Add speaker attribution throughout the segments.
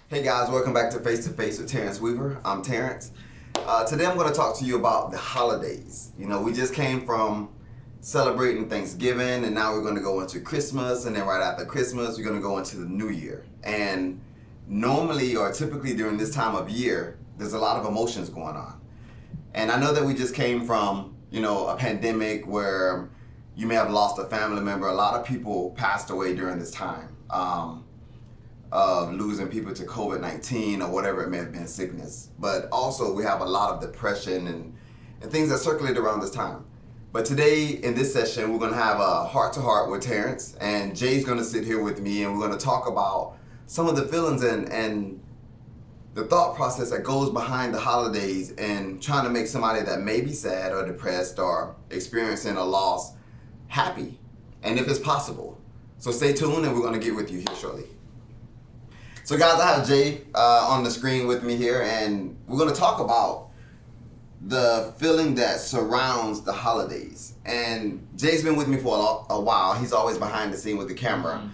Speaker 1: Hey guys, welcome back to Face with Tarrance Weaver. I'm Tarrance. Today I'm going to talk to you about the holidays. You know, we just came from celebrating Thanksgiving and now we're going to go into Christmas, and then right after Christmas we're going to go into the New Year. And normally or typically during this time of year, there's a lot of emotions going on. And I know that we just came from, a pandemic where you may have lost a family member. A lot of people passed away during this time. Of losing people to COVID-19 or whatever it may have been, sickness. But also we have a lot of depression and things that circulate around this time. But today in this session, we're going to have a heart-to-heart with Tarrance, and Jay's going to sit here with me, and we're going to talk about some of the feelings and the thought process that goes behind the holidays and trying to make somebody that may be sad or depressed or experiencing a loss happy, and if it's possible. So stay tuned, and we're going to get with you here shortly. So guys, I have Jay on the screen with me here, and we're going to talk about the feeling that surrounds the holidays. And Jay's been with me for a while. He's always behind the scene with the camera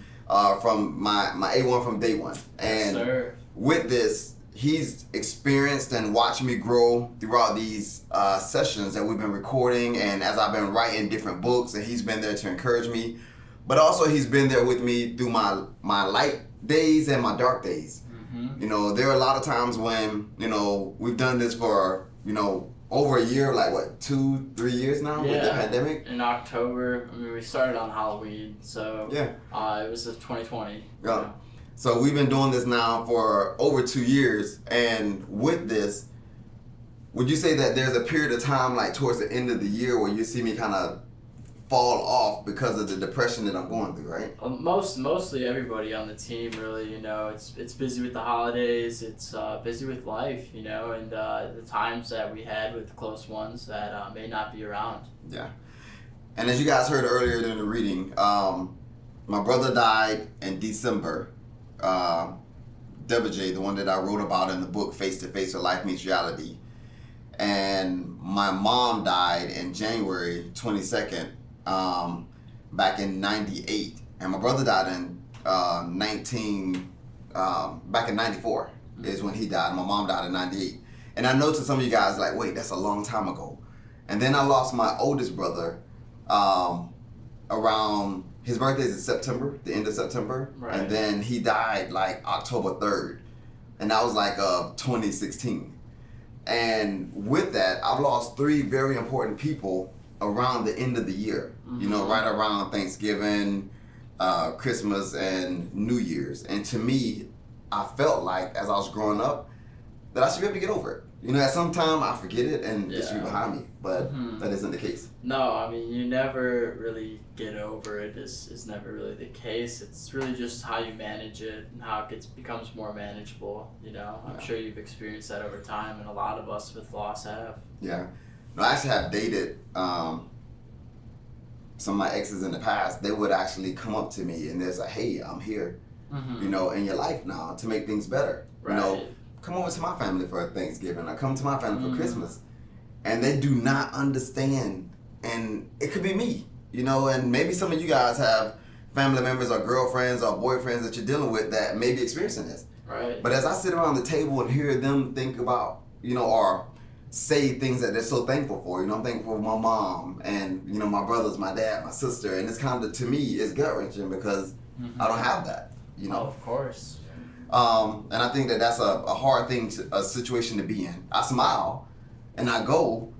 Speaker 1: from my A1 from day one. And
Speaker 2: yes, sir.
Speaker 1: With this, he's experienced and watched me grow throughout these sessions that we've been recording, and as I've been writing different books, and he's been there to encourage me. But also he's been there with me through my light days and my dark days.
Speaker 2: Mm-hmm.
Speaker 1: There are a lot of times when, we've done this for, over a year, like what, 2-3 years now with the pandemic?
Speaker 2: In October, we started on Halloween, so
Speaker 1: yeah.
Speaker 2: It was 2020.
Speaker 1: Yeah. So we've been doing this now for over 2 years, and with this, would you say that there's a period of time like towards the end of the year where you see me kind of fall off because of the depression that I'm going through, right?
Speaker 2: Mostly everybody on the team, really, it's busy with the holidays, it's busy with life, and the times that we had with close ones that may not be around.
Speaker 1: Yeah. And as you guys heard earlier in the reading, my brother died in December. WJ, the one that I wrote about in the book, Face to Face with Life Meets Reality. And my mom died in January 22nd. Back in 98, and my brother died in back in 94 is when he died. My mom died in 98, and I know to some of you guys like, wait, that's a long time ago. And then I lost my oldest brother around, his birthday is in September, the end of September,
Speaker 2: right.
Speaker 1: And then he died like October 3rd, and that was like 2016. And with that, I've lost 3 very important people around the end of the year, right around Thanksgiving, Christmas, and New Year's. And to me, I felt like as I was growing up that I should be able to get over it. At some time I forget it and it should be behind me, but that isn't the case.
Speaker 2: No, you never really get over it. Is never really the case. It's really just how you manage it and how it becomes more manageable. I'm sure you've experienced that over time, and a lot of us with loss have.
Speaker 1: Yeah. No, I actually have dated some of my exes in the past. They would actually come up to me and they're like, hey, I'm here, in your life now to make things better.
Speaker 2: Right.
Speaker 1: Come over to my family for Thanksgiving or come to my family for Christmas. And they do not understand. And it could be me, and maybe some of you guys have family members or girlfriends or boyfriends that you're dealing with that may be experiencing this.
Speaker 2: Right.
Speaker 1: But as I sit around the table and hear them think about, or say things that they're so thankful for. I'm thankful for my mom and, my brothers, my dad, my sister. And it's kind of, to me, it's gut-wrenching because I don't have that,
Speaker 2: Oh, of course.
Speaker 1: And I think that that's a hard thing, a situation to be in. I smile and I go,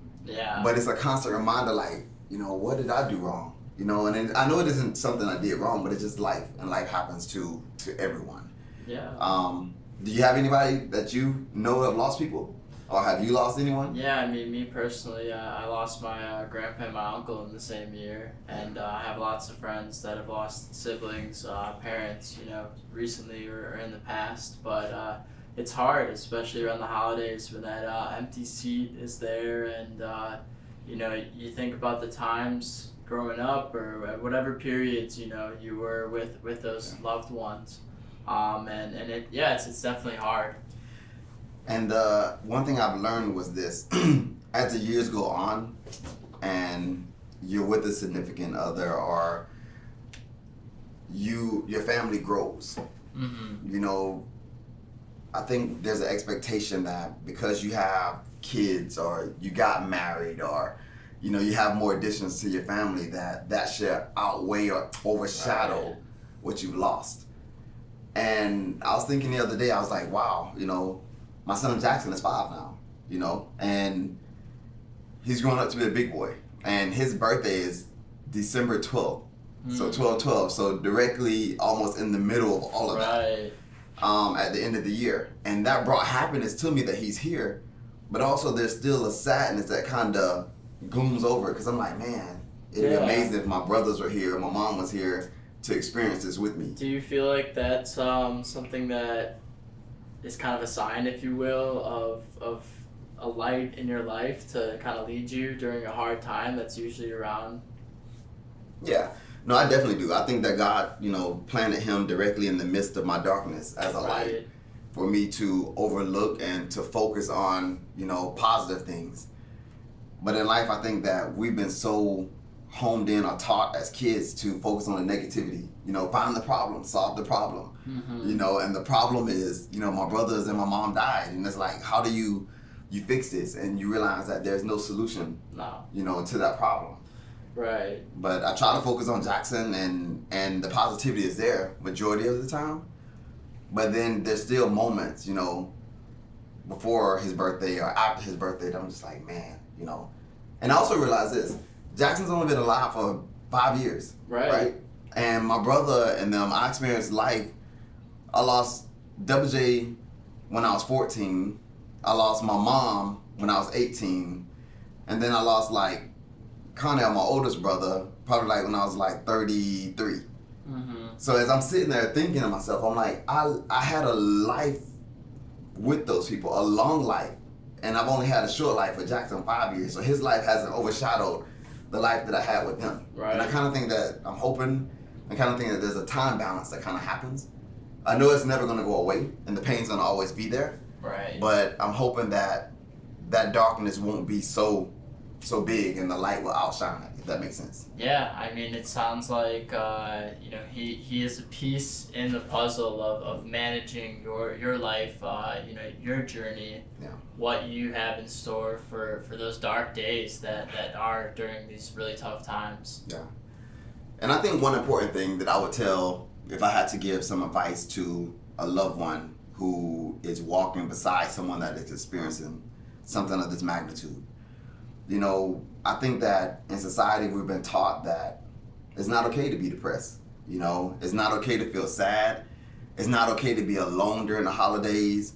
Speaker 1: but it's a constant reminder like, what did I do wrong? And I know it isn't something I did wrong, but it's just life, and life happens to everyone.
Speaker 2: Yeah.
Speaker 1: Do you have anybody that you know have lost people? Or have you lost anyone?
Speaker 2: Yeah, me personally, I lost my grandpa and my uncle in the same year, and I have lots of friends that have lost siblings, parents, recently or in the past, but it's hard, especially around the holidays when that empty seat is there, and you think about the times growing up or at whatever periods, you were with those loved ones, and it's definitely hard.
Speaker 1: And one thing I've learned was this: as the years go on, and you're with a significant other, or your family grows.
Speaker 2: Mm-hmm.
Speaker 1: I think there's an expectation that because you have kids or you got married or you have more additions to your family that should outweigh or overshadow
Speaker 2: Right.
Speaker 1: what you've lost. And I was thinking the other day, I was like, wow, my son Jackson is 5 now, and he's growing up to be a big boy. And his birthday is December 12th. So 12/12, so directly almost in the middle of all of
Speaker 2: Right.
Speaker 1: that, at the end of the year. And that brought happiness to me that he's here, but also there's still a sadness that kind of glooms over because I'm like, man, it'd be
Speaker 2: Yeah.
Speaker 1: amazing if my brothers were here, my mom was here to experience this with me.
Speaker 2: Do you feel like that's something that is kind of a sign, if you will, of a light in your life to kind of lead you during a hard time that's usually around?
Speaker 1: Yeah. No, I definitely do. I think that God, planted him directly in the midst of my darkness as a light
Speaker 2: Right.
Speaker 1: for me to overlook and to focus on, positive things. But in life, I think that we've been so homed in or taught as kids to focus on the negativity, find the problem, solve the problem, and the problem is, my brothers and my mom died. And it's like, how do you fix this? And you realize that there's no solution,
Speaker 2: No.
Speaker 1: to that problem.
Speaker 2: Right.
Speaker 1: But I try to focus on Jackson and the positivity is there majority of the time. But then there's still moments, before his birthday or after his birthday that I'm just like, man, And I also realize this, Jackson's only been alive for 5 years.
Speaker 2: Right.
Speaker 1: And my brother and them, I experienced life. I lost WJ when I was 14. I lost my mom when I was 18. And then I lost Connell, my oldest brother, probably when I was 33. So as I'm sitting there thinking to myself, I'm like, I had a life with those people, a long life, and I've only had a short life with Jackson, 5 years. So his life hasn't overshadowed the life that I had with him.
Speaker 2: Right.
Speaker 1: And I kind of think that I kind of think that there's a time balance that kind of happens. I know it's never going to go away, and the pain's going to always be there.
Speaker 2: Right.
Speaker 1: But I'm hoping that darkness won't be so big and the light will outshine it, if that makes sense.
Speaker 2: Yeah, I mean, it sounds like he is a piece in the puzzle of managing your life, your journey, what you have in store for those dark days that are during these really tough times.
Speaker 1: Yeah. And I think one important thing that I would tell if I had to give some advice to a loved one who is walking beside someone that is experiencing something of this magnitude. I think that in society we've been taught that it's not okay to be depressed. It's not okay to feel sad. It's not okay to be alone during the holidays.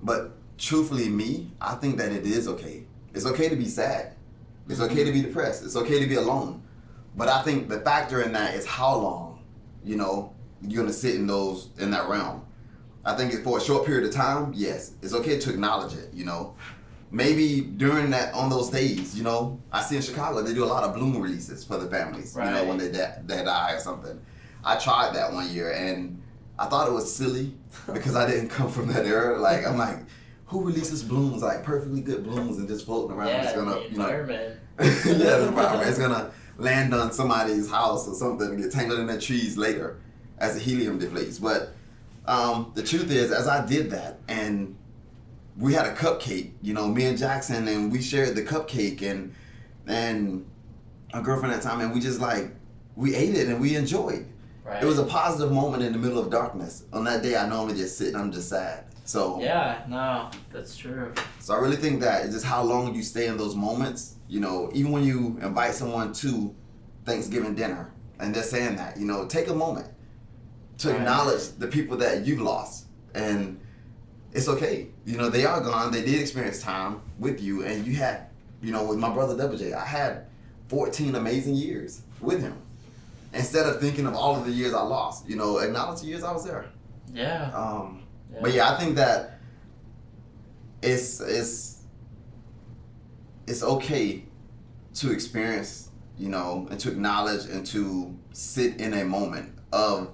Speaker 1: But truthfully, I think that it is okay. It's okay to be sad. It's okay to be depressed. It's okay to be alone. But I think the factor in that is how long, you're gonna sit in that realm. I think for a short period of time, yes, it's okay to acknowledge it, Maybe during on those days, I see in Chicago, they do a lot of bloom releases for the families,
Speaker 2: Right.
Speaker 1: when they die or something. I tried that one year and I thought it was silly because I didn't come from that era. I'm like, who releases blooms, perfectly good blooms and just floating around?
Speaker 2: Yeah,
Speaker 1: It's gonna,
Speaker 2: the environment.
Speaker 1: yeah, the environment. It's gonna land on somebody's house or something and get tangled in the trees later as the helium deflates. But the truth is, as I did that and we had a cupcake, me and Jackson, and we shared the cupcake and our girlfriend at the time, and we just we ate it and we enjoyed.
Speaker 2: Right.
Speaker 1: It was a positive moment in the middle of darkness. On that day, I normally just sit and I'm just sad. So
Speaker 2: Yeah, no, that's true.
Speaker 1: So I really think that it's just how long you stay in those moments. Even when you invite someone to Thanksgiving dinner and they're saying that, take a moment to
Speaker 2: Right.
Speaker 1: acknowledge the people that you've lost. And it's okay. They are gone. They did experience time with you. And you had, with my brother WJ, I had 14 amazing years with him. Instead of thinking of all of the years I lost, acknowledge the years I was there.
Speaker 2: Yeah.
Speaker 1: But I think that it's okay to experience, and to acknowledge and to sit in a moment of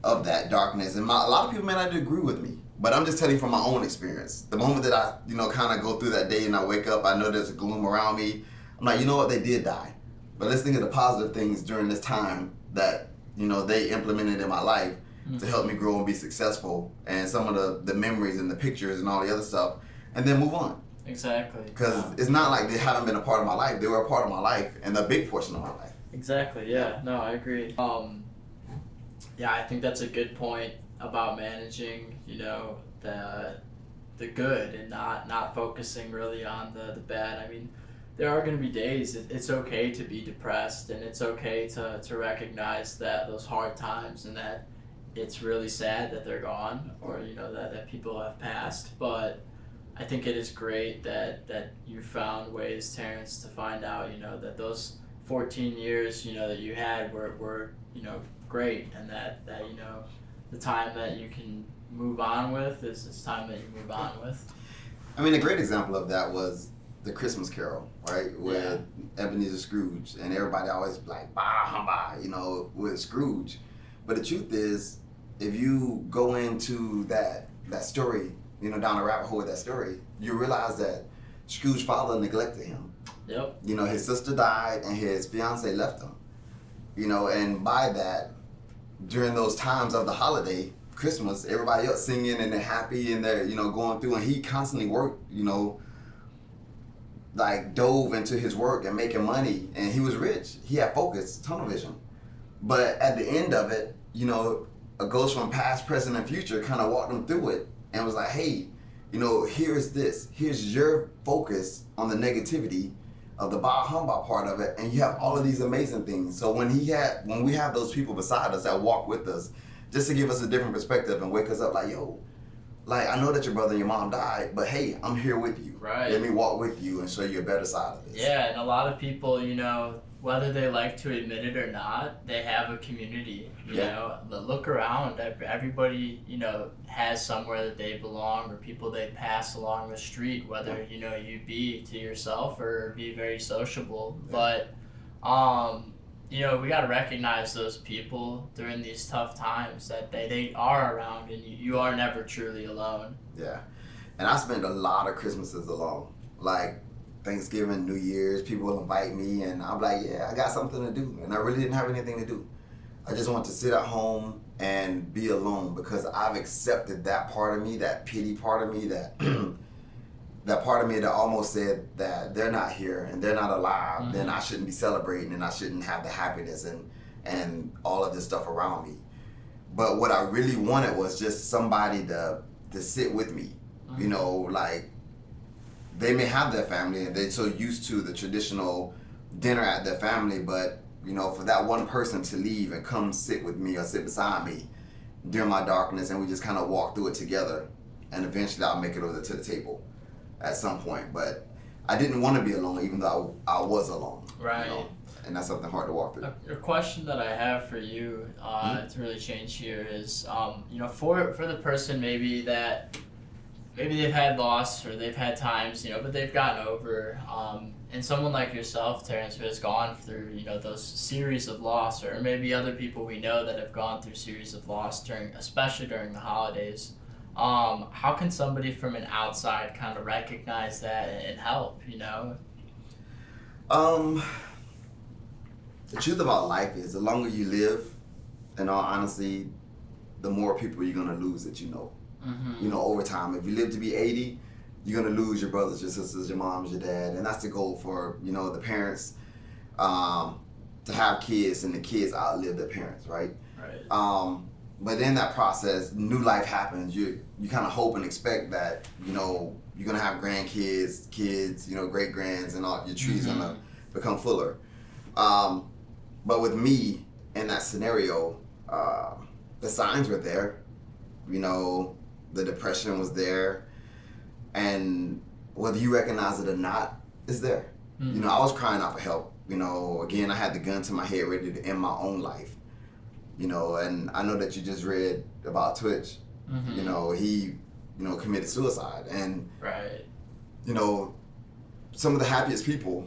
Speaker 1: that darkness. And a lot of people may not agree with me, but I'm just telling you from my own experience. The moment that I, kind of go through that day and I wake up, I know there's a gloom around me. I'm like, you know what, they did die. But let's think of the positive things during this time that, they implemented in my life. to help me grow and be successful, and some of the memories and the pictures and all the other stuff, and then move on.
Speaker 2: Exactly.
Speaker 1: Because it's not like they haven't been a part of my life. They were a part of my life and a big portion of my life.
Speaker 2: Exactly. Yeah. No, I agree. Yeah, I think that's a good point about managing, you know, the good and not focusing really on the bad. I mean, there are going to be days it's okay to be depressed, and it's okay to recognize that those hard times, and that it's really sad that they're gone, or you know that people have passed. But I think it is great that you found ways, Terrence, to find out, you know, that those 14 years, you know, that you had were you know, great, and that you know, the time that you can move on with is time that you move on with.
Speaker 1: I mean, a great example of that was the Christmas Carol, right? With Ebenezer Scrooge, and everybody always like, bah, humbah, you know, with Scrooge. But the truth is, if you go into that story, you know, down the rabbit hole with that story, you realize that Scrooge's father neglected him.
Speaker 2: Yep.
Speaker 1: You know, his sister died and his fiance left him. You know, and by that, during those times of the holiday, Christmas, everybody else singing and they're happy and they're, you know, going through, and he constantly worked, you know, like dove into his work and making money, and he was rich. He had focus, tunnel vision. But at the end of it, you know, a ghost from past, present, and future kind of walked him through it and was like, hey, you know, here's this. Here's your focus on the negativity of the bah humbug part of it, and you have all of these amazing things. So when we have those people beside us that walk with us, just to give us a different perspective and wake us up, like, yo, like, I know that your brother and your mom died, but hey, I'm here with you.
Speaker 2: Right.
Speaker 1: Let me walk with you and show you a better side of this.
Speaker 2: Yeah, and a lot of people, you know, whether they like to admit it or not, they have a community. You know, look around. Everybody, you know, has somewhere that they belong, or people they pass along the street. Whether you know, you be to yourself or be very sociable, but you know, we got to recognize those people during these tough times, that they are around, and you are never truly alone.
Speaker 1: Yeah, and I spent a lot of Christmases alone, like Thanksgiving, New Year's. People will invite me, and I'm like, yeah, I got something to do, and I really didn't have anything to do. I just want to sit at home and be alone, because I've accepted that part of me, that pity part of me, that that part of me that almost said that they're not here and they're not alive, then I shouldn't be celebrating and I shouldn't have the happiness and all of this stuff around me. But what I really wanted was just somebody to sit with me. You know, like, they may have their family and they're so used to the traditional dinner at their family, but you know, for that one person to leave and come sit with me or sit beside me during my darkness, and we just kind of walk through it together, and eventually I'll make it over to the table at some point. But I didn't want to be alone, even though I was alone.
Speaker 2: Right.
Speaker 1: You know? And that's something hard to walk through.
Speaker 2: A question that I have for you to really change here is, you know, for the person maybe they've had loss, or they've had times, you know, but they've gotten over, and someone like yourself, Terrence, who has gone through, you know, those series of loss, or maybe other people we know that have gone through series of loss especially during the holidays. How can somebody from an outside kind of recognize that and help, you know?
Speaker 1: The truth about life is, the longer you live, in all honesty, the more people you're gonna lose that you know. You know, over time. If you live to be 80, you're gonna lose your brothers, your sisters, your moms, your dad, and that's the goal for, you know, the parents, to have kids and the kids outlive their parents, right?
Speaker 2: Right.
Speaker 1: But in that process, new life happens. You kind of hope and expect that, you know, you're gonna have grandkids, kids, you know, great grands, and all your trees gonna become fuller. But with me in that scenario, the signs were there. You know, the depression was there, and whether you recognize it or not, it's there. You know, I was crying out for help. You know, again, I had the gun to my head, ready to end my own life. You know, and I know that you just read about Twitch. You know, he, you know, committed suicide, and you know, some of the happiest people,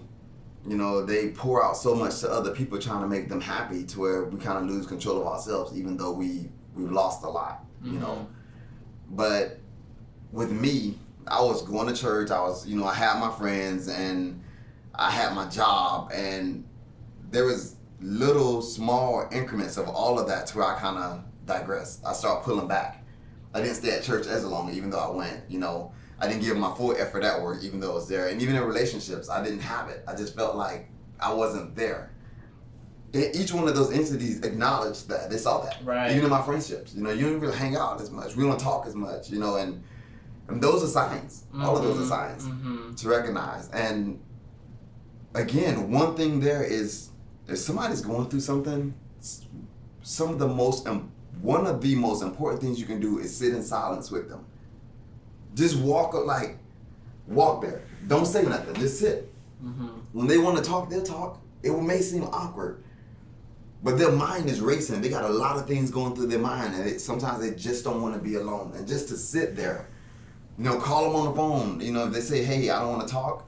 Speaker 1: you know, they pour out so much to other people trying to make them happy, to where we kind of lose control of ourselves, even though we've lost a lot. You know, but with me, I was going to church. I was, you know, I had my friends and I had my job, and there was little small increments of all of that to where I kind of digress. I started pulling back. I didn't stay at church as long, even though I went. I didn't give my full effort at work, even though it was there. And even in relationships, I didn't have it. I just felt like I wasn't there. Each one of those entities acknowledged that. They saw that.
Speaker 2: Right.
Speaker 1: Even in my friendships. You don't really hang out as much. We don't talk as much, and those are signs. All of those are signs to recognize. And again, one thing there is, if somebody's going through something, one of the most important things you can do is sit in silence with them. Just walk there. Don't say nothing. Just sit. When they want to talk, they'll talk. It may seem awkward, but their mind is racing. They got a lot of things going through their mind, and sometimes they just don't want to be alone. And just to sit there, call them on the phone. If they say, "Hey, I don't want to talk,"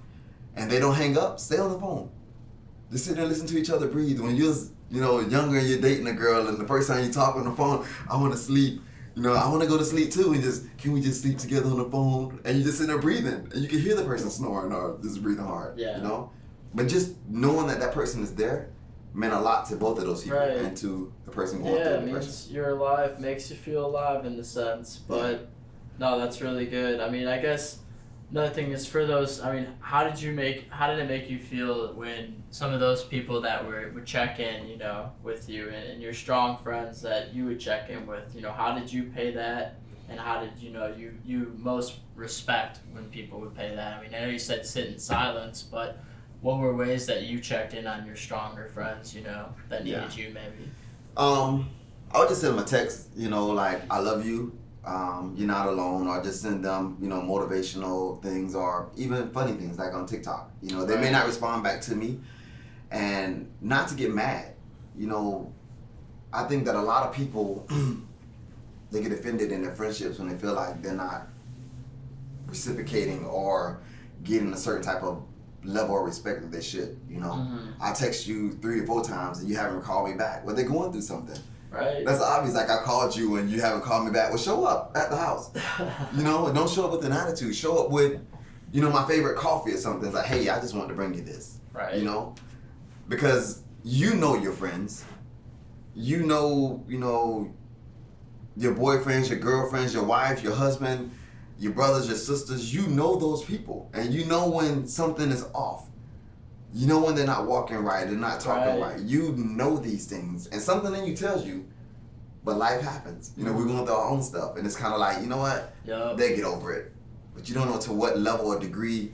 Speaker 1: and they don't hang up, stay on the phone. Just sit there and listen to each other breathe. When you're younger and you're dating a girl, and the first time you talk on the phone, "I want to sleep." I want to go to sleep too, and can we just sleep together on the phone? And you just sit there breathing, and you can hear the person snoring or just breathing hard.
Speaker 2: Yeah.
Speaker 1: But just knowing that person is there meant a lot to both of those people,
Speaker 2: right.
Speaker 1: and to the person going through
Speaker 2: the
Speaker 1: depression.
Speaker 2: Yeah, it means you're alive, makes you feel alive in the sense. But no, that's really good. I mean, I guess another thing is for those. I mean, how did it make you feel when some of those people that would check in, with you, and your strong friends that you would check in with, how did you pay that, and how did you most respect when people would pay that? I mean, I know you said sit in silence, but what were ways that you checked in on your stronger friends, that needed you maybe?
Speaker 1: I would just send them a text, like, "I love you. You're not alone," or just send them, motivational things, or even funny things like on TikTok. They may not respond back to me, and not to get mad. I think that a lot of people, they get offended in their friendships when they feel like they're not reciprocating or getting a certain type of level of respect that they should. I text you 3 or 4 times and you haven't called me back. Well, they're going through something.
Speaker 2: Right.
Speaker 1: That's obvious. Like, I called you and you haven't called me back. Well, show up at the house. Don't show up with an attitude. Show up with, my favorite coffee or something. It's like, "Hey, I just wanted to bring you this."
Speaker 2: Right.
Speaker 1: Because your friends. Your boyfriends, your girlfriends, your wife, your husband, your brothers, your sisters. Those people. And when something is off. When they're not walking right, they're not talking right. These things. And something in you tells you, but life happens. We're going through our own stuff. And it's kind of like, you know what?
Speaker 2: Yep.
Speaker 1: They get over it. But you don't know to what level or degree.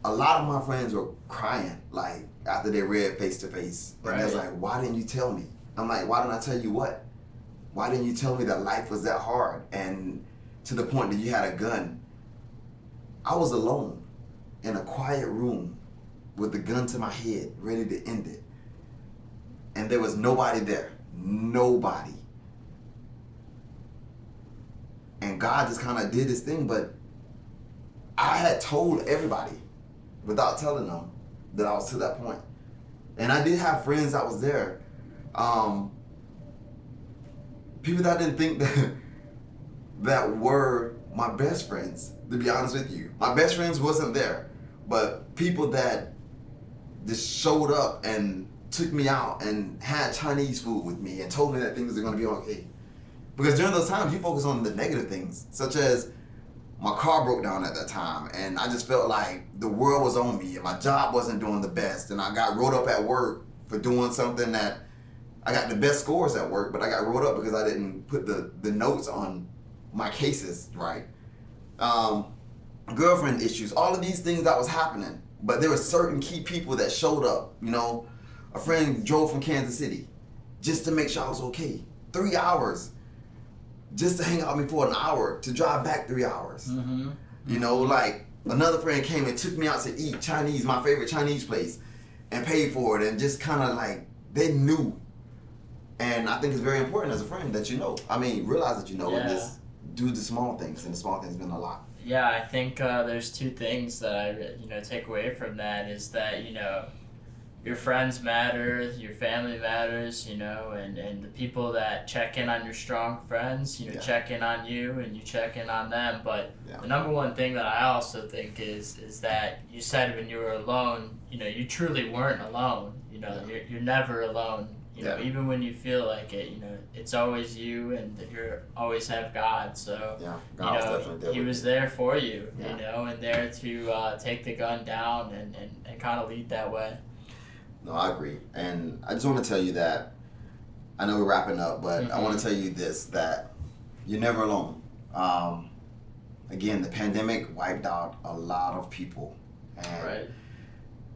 Speaker 1: A lot of my friends were crying, like, after they read Face to Face. And they was like, "Why didn't you tell me?" I'm like, "Why didn't I tell you what? Why didn't you tell me that life was that hard? And to the point that you had a gun." I was alone in a quiet room with a gun to my head, ready to end it. And there was nobody there. Nobody. And God just kind of did his thing, but I had told everybody without telling them that I was to that point. And I did have friends that was there. People that I didn't think that were my best friends, to be honest with you. My best friends wasn't there, but people that just showed up and took me out and had Chinese food with me and told me that things are going to be okay. Because during those times, you focus on the negative things, such as my car broke down at that time, and I just felt like the world was on me, and my job wasn't doing the best, and I got wrote up at work for doing something that I got the best scores at work, but I got wrote up because I didn't put the notes on my cases right. Girlfriend issues, all of these things that was happening, but there were certain key people that showed up. A friend drove from Kansas City just to make sure I was okay. 3 hours. Just to hang out with me for an hour, to drive back 3 hours. Like, another friend came and took me out to eat Chinese, my favorite Chinese place, and paid for it, and just kind of like, they knew. And I think it's very important as a friend that realize that and just do the small things, and the small things mean a lot.
Speaker 2: Yeah, I think there's 2 things that I take away from that is that your friends matter, your family matters, and the people that check in on your strong friends, check in on you and you check in on them. But the number one thing that I also think is that you said when you were alone, you truly weren't alone. You're never alone You know,
Speaker 1: Yeah.
Speaker 2: even when you feel like it, you know, it's always you, and you always have God. So
Speaker 1: Yeah,
Speaker 2: you
Speaker 1: God was
Speaker 2: know,
Speaker 1: definitely there
Speaker 2: He
Speaker 1: with
Speaker 2: was
Speaker 1: me.
Speaker 2: there for you.
Speaker 1: Yeah.
Speaker 2: You know, and there to take the gun down and kind of lead that way.
Speaker 1: No, I agree. And I just want to tell you that I know we're wrapping up, but I want to tell you this, that you're never alone. Again, the pandemic wiped out a lot of people. And
Speaker 2: Right.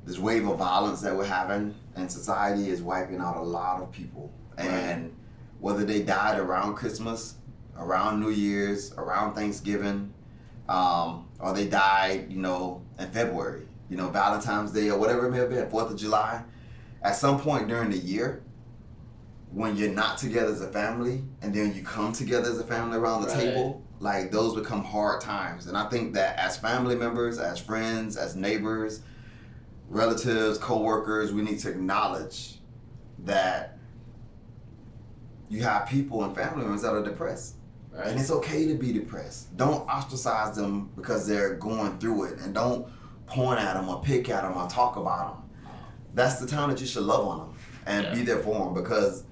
Speaker 1: this wave of violence that we're having in society is wiping out a lot of people. And whether they died around Christmas, around New Year's, around Thanksgiving, or they died, you know, in February, you know, Valentine's Day or whatever it may have been, 4th of July, at some point during the year, when you're not together as a family and then you come together as a family around the table, like those become hard times. And I think that as family members, as friends, as neighbors, relatives, co-workers, we need to acknowledge that you have people and family members that are depressed.
Speaker 2: Right.
Speaker 1: And it's okay to be depressed. Don't ostracize them because they're going through it, and don't point at them or pick at them or talk about them. That's the time that you should love on them and be there for them, because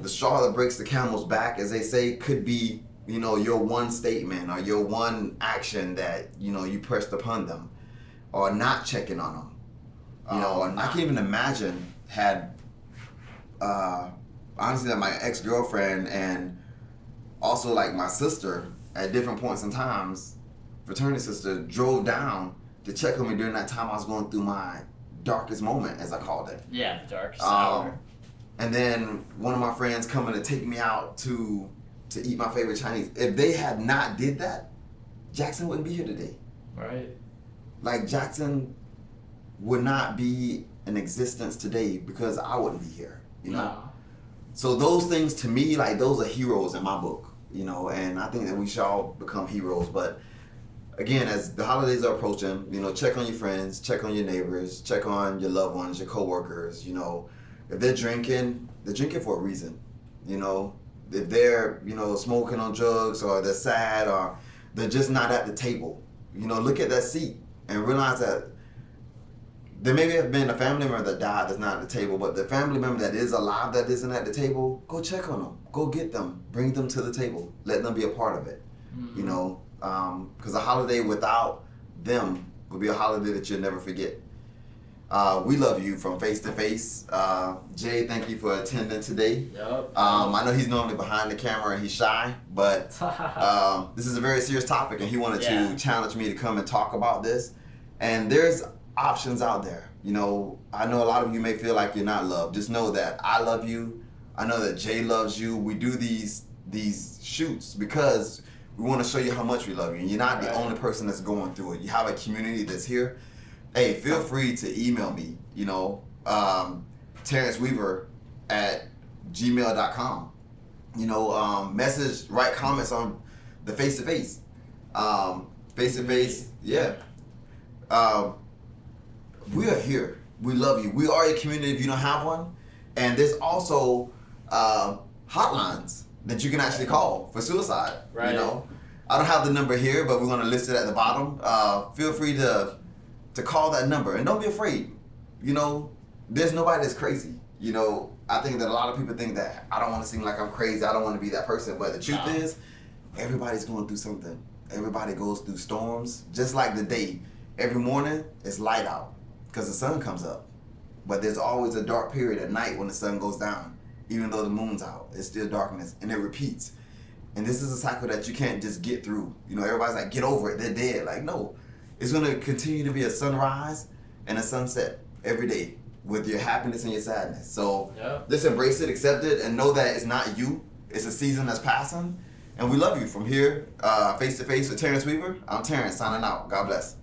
Speaker 1: the straw that breaks the camel's back, as they say, could be, you know, your one statement or your one action that, you know, you pressed upon them, or not checking on them. You know, and I can't even imagine had, honestly, that my ex-girlfriend and also like my sister at different points in times, fraternity sister, drove down to check on me during that time I was going through my darkest moment, as I called it.
Speaker 2: Yeah, the darkest hour.
Speaker 1: And then one of my friends coming to take me out to eat my favorite Chinese. If they had not did that, Jackson wouldn't be here today.
Speaker 2: Right.
Speaker 1: Like, Jackson would not be in existence today because I wouldn't be here, you know?
Speaker 2: No.
Speaker 1: So those things, to me, like, those are heroes in my book, you know, and I think that we should all become heroes. But again, as the holidays are approaching, you know, check on your friends, check on your neighbors, check on your loved ones, your coworkers, you know. If they're drinking for a reason, you know. If they're, you know, smoking on drugs, or they're sad, or they're just not at the table, you know, look at that seat and realize that there may have been a family member that died that's not at the table, but the family member that is alive that isn't at the table, go check on them, go get them, bring them to the table, let them be a part of it, you know, because a holiday without them will be a holiday that you'll never forget. We love you from Face to Face. Jay, thank you for attending today.
Speaker 2: Yep.
Speaker 1: I know he's normally behind the camera and he's shy, but this is a very serious topic, and he wanted to challenge me to come and talk about this. And there's options out there. You know, I know a lot of you may feel like you're not loved. Just know that I love you. I know that Jay loves you. We do these shoots because we want to show you how much we love you. And you're not the only person that's going through it. You have a community that's here. Hey, feel free to email me, you know, TarranceWeaver@gmail.com. You know, message, write comments on the Face to Face. Face to Face, yeah. We are here. We love you. We are your community if you don't have one. And there's also hotlines that you can actually call for suicide.
Speaker 2: Right.
Speaker 1: You know, I don't have the number here, but we're going to list it at the bottom. Feel free to call that number, and don't be afraid. You know, there's nobody that's crazy. You know, I think that a lot of people think that I don't want to seem like I'm crazy, I don't want to be that person, but the truth is, everybody's going through something. Everybody goes through storms, just like the day. Every morning, it's light out because the sun comes up, but there's always a dark period at night when the sun goes down. Even though the moon's out, it's still darkness, and it repeats. And this is a cycle that you can't just get through. You know, everybody's like, get over it, they're dead. Like, no. It's going to continue to be a sunrise and a sunset every day with your happiness and your sadness. So just embrace it, accept it, and know that it's not you. It's a season that's passing. And we love you from here, Face to Face with Terrance Weaver. I'm Terrance, signing out. God bless.